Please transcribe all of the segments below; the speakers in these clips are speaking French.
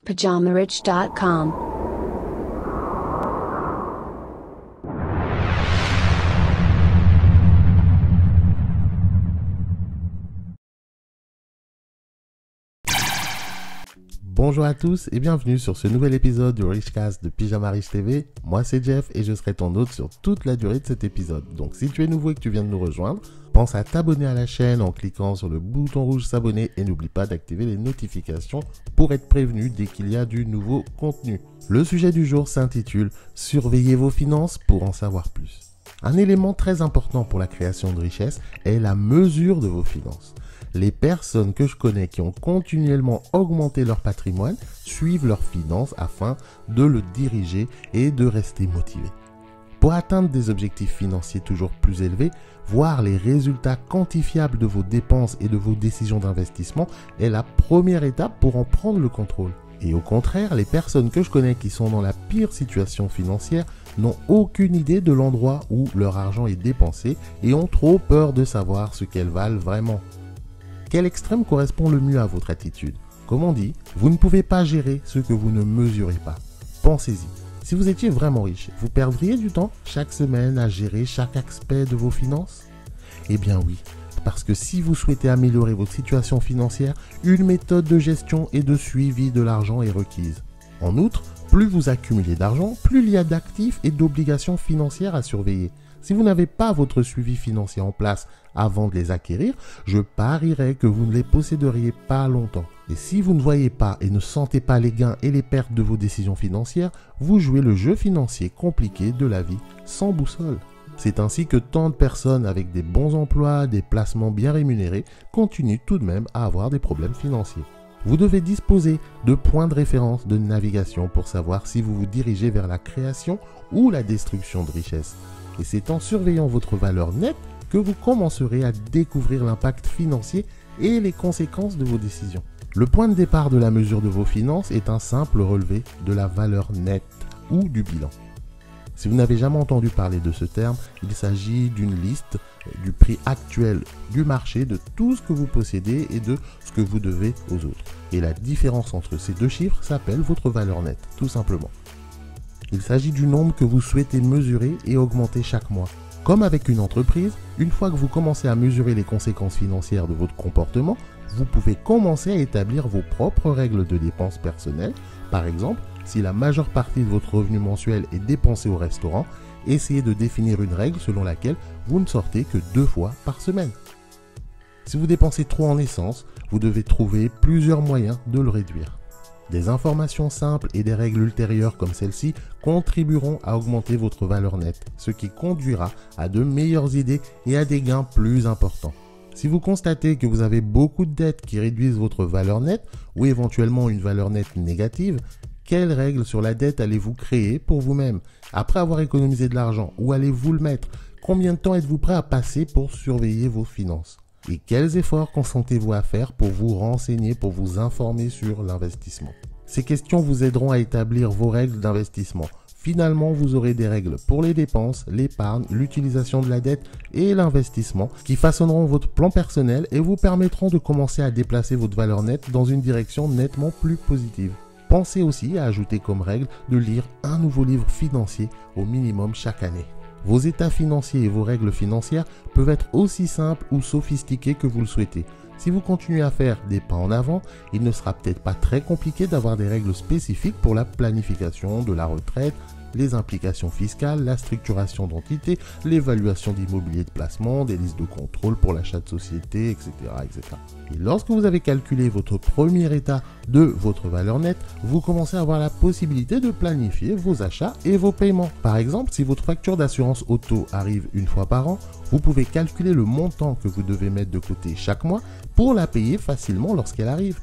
PajamaRich.com. Bonjour à tous et bienvenue sur ce nouvel épisode du Richcast de Pyjama Rich TV. Moi c'est Jeff et je serai ton hôte sur toute la durée de cet épisode. Donc si tu es nouveau et que tu viens de nous rejoindre, pense à t'abonner à la chaîne en cliquant sur le bouton rouge s'abonner et n'oublie pas d'activer les notifications pour être prévenu dès qu'il y a du nouveau contenu. Le sujet du jour s'intitule « Surveillez vos finances pour en savoir plus ». Un élément très important pour la création de richesse est la mesure de vos finances. Les personnes que je connais qui ont continuellement augmenté leur patrimoine suivent leurs finances afin de le diriger et de rester motivés. Pour atteindre des objectifs financiers toujours plus élevés, voir les résultats quantifiables de vos dépenses et de vos décisions d'investissement est la première étape pour en prendre le contrôle. Et au contraire, les personnes que je connais qui sont dans la pire situation financière n'ont aucune idée de l'endroit où leur argent est dépensé et ont trop peur de savoir ce qu'elles valent vraiment. Quel extrême correspond le mieux à votre attitude? Comme on dit, vous ne pouvez pas gérer ce que vous ne mesurez pas. Pensez-y. Si vous étiez vraiment riche, vous perdriez du temps chaque semaine à gérer chaque aspect de vos finances? Eh bien oui, parce que si vous souhaitez améliorer votre situation financière, une méthode de gestion et de suivi de l'argent est requise. En outre, plus vous accumulez d'argent, plus il y a d'actifs et d'obligations financières à surveiller. Si vous n'avez pas votre suivi financier en place avant de les acquérir, je parierais que vous ne les posséderiez pas longtemps. Et si vous ne voyez pas et ne sentez pas les gains et les pertes de vos décisions financières, vous jouez le jeu financier compliqué de la vie sans boussole. C'est ainsi que tant de personnes avec des bons emplois, des placements bien rémunérés, continuent tout de même à avoir des problèmes financiers. Vous devez disposer de points de référence de navigation pour savoir si vous vous dirigez vers la création ou la destruction de richesses. Et c'est en surveillant votre valeur nette que vous commencerez à découvrir l'impact financier et les conséquences de vos décisions. Le point de départ de la mesure de vos finances est un simple relevé de la valeur nette ou du bilan. Si vous n'avez jamais entendu parler de ce terme, il s'agit d'une liste du prix actuel du marché de tout ce que vous possédez et de ce que vous devez aux autres. Et la différence entre ces deux chiffres s'appelle votre valeur nette, tout simplement. Il s'agit du nombre que vous souhaitez mesurer et augmenter chaque mois. Comme avec une entreprise, une fois que vous commencez à mesurer les conséquences financières de votre comportement, vous pouvez commencer à établir vos propres règles de dépenses personnelles. Par exemple, si la majeure partie de votre revenu mensuel est dépensé au restaurant, essayez de définir une règle selon laquelle vous ne sortez que 2 fois par semaine. Si vous dépensez trop en essence, vous devez trouver plusieurs moyens de le réduire. Des informations simples et des règles ultérieures comme celle-ci contribueront à augmenter votre valeur nette, ce qui conduira à de meilleures idées et à des gains plus importants. Si vous constatez que vous avez beaucoup de dettes qui réduisent votre valeur nette ou éventuellement une valeur nette négative, quelles règles sur la dette allez-vous créer pour vous-même? Après avoir économisé de l'argent, où allez-vous le mettre? Combien de temps êtes-vous prêt à passer pour surveiller vos finances? Et quels efforts consentez-vous à faire pour vous renseigner, pour vous informer sur l'investissement? Ces questions vous aideront à établir vos règles d'investissement. Finalement, vous aurez des règles pour les dépenses, l'épargne, l'utilisation de la dette et l'investissement qui façonneront votre plan personnel et vous permettront de commencer à déplacer votre valeur nette dans une direction nettement plus positive. Pensez aussi à ajouter comme règle de lire un nouveau livre financier au minimum chaque année. Vos états financiers et vos règles financières peuvent être aussi simples ou sophistiquées que vous le souhaitez. Si vous continuez à faire des pas en avant, il ne sera peut-être pas très compliqué d'avoir des règles spécifiques pour la planification de la retraite, les implications fiscales, la structuration d'entités, l'évaluation d'immobilier de placement, des listes de contrôle pour l'achat de sociétés, etc., etc. Et lorsque vous avez calculé votre premier état de votre valeur nette, vous commencez à avoir la possibilité de planifier vos achats et vos paiements. Par exemple, si votre facture d'assurance auto arrive une fois par an, vous pouvez calculer le montant que vous devez mettre de côté chaque mois pour la payer facilement lorsqu'elle arrive.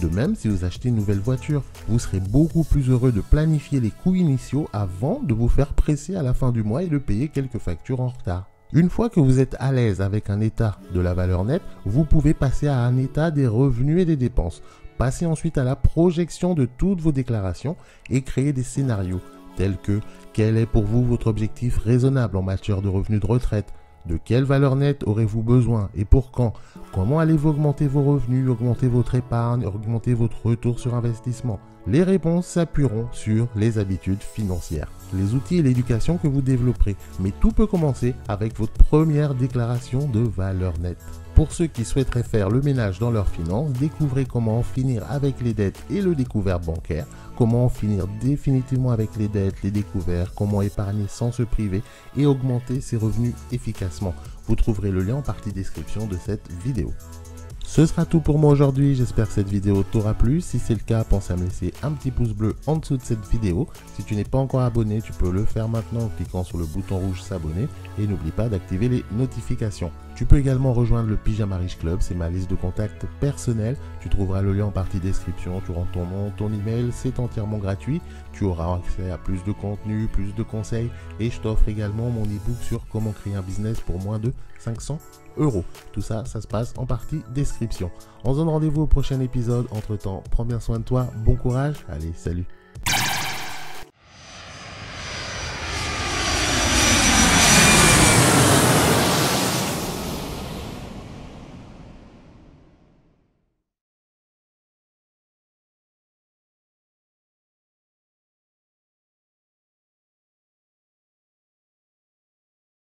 De même, si vous achetez une nouvelle voiture, vous serez beaucoup plus heureux de planifier les coûts initiaux avant de vous faire presser à la fin du mois et de payer quelques factures en retard. Une fois que vous êtes à l'aise avec un état de la valeur nette, vous pouvez passer à un état des revenus et des dépenses. Passez ensuite à la projection de toutes vos déclarations et créer des scénarios tels que quel est pour vous votre objectif raisonnable en matière de revenus de retraite, De quelle valeur nette aurez-vous besoin et pour quand? Comment allez-vous augmenter vos revenus, augmenter votre épargne, augmenter votre retour sur investissement? Les réponses s'appuieront sur les habitudes financières, les outils et l'éducation que vous développerez. Mais tout peut commencer avec votre première déclaration de valeur nette. Pour ceux qui souhaiteraient faire le ménage dans leurs finances, découvrez comment en finir avec les dettes et le découvert bancaire, comment en finir définitivement avec les dettes, les découverts, comment épargner sans se priver et augmenter ses revenus efficacement. Vous trouverez le lien en partie description de cette vidéo. Ce sera tout pour moi aujourd'hui, j'espère que cette vidéo t'aura plu. Si c'est le cas, pense à me laisser un petit pouce bleu en dessous de cette vidéo. Si tu n'es pas encore abonné, tu peux le faire maintenant en cliquant sur le bouton rouge s'abonner et n'oublie pas d'activer les notifications. Tu peux également rejoindre le Pyjama Riche Club, c'est ma liste de contacts personnels. Tu trouveras le lien en partie description, tu rentres ton nom, ton email, c'est entièrement gratuit. Tu auras accès à plus de contenu, plus de conseils et je t'offre également mon e-book sur comment créer un business pour moins de 500 €. Tout ça, ça se passe en partie description. On se donne rendez-vous au prochain épisode. Entre temps, prends bien soin de toi, bon courage, allez, salut.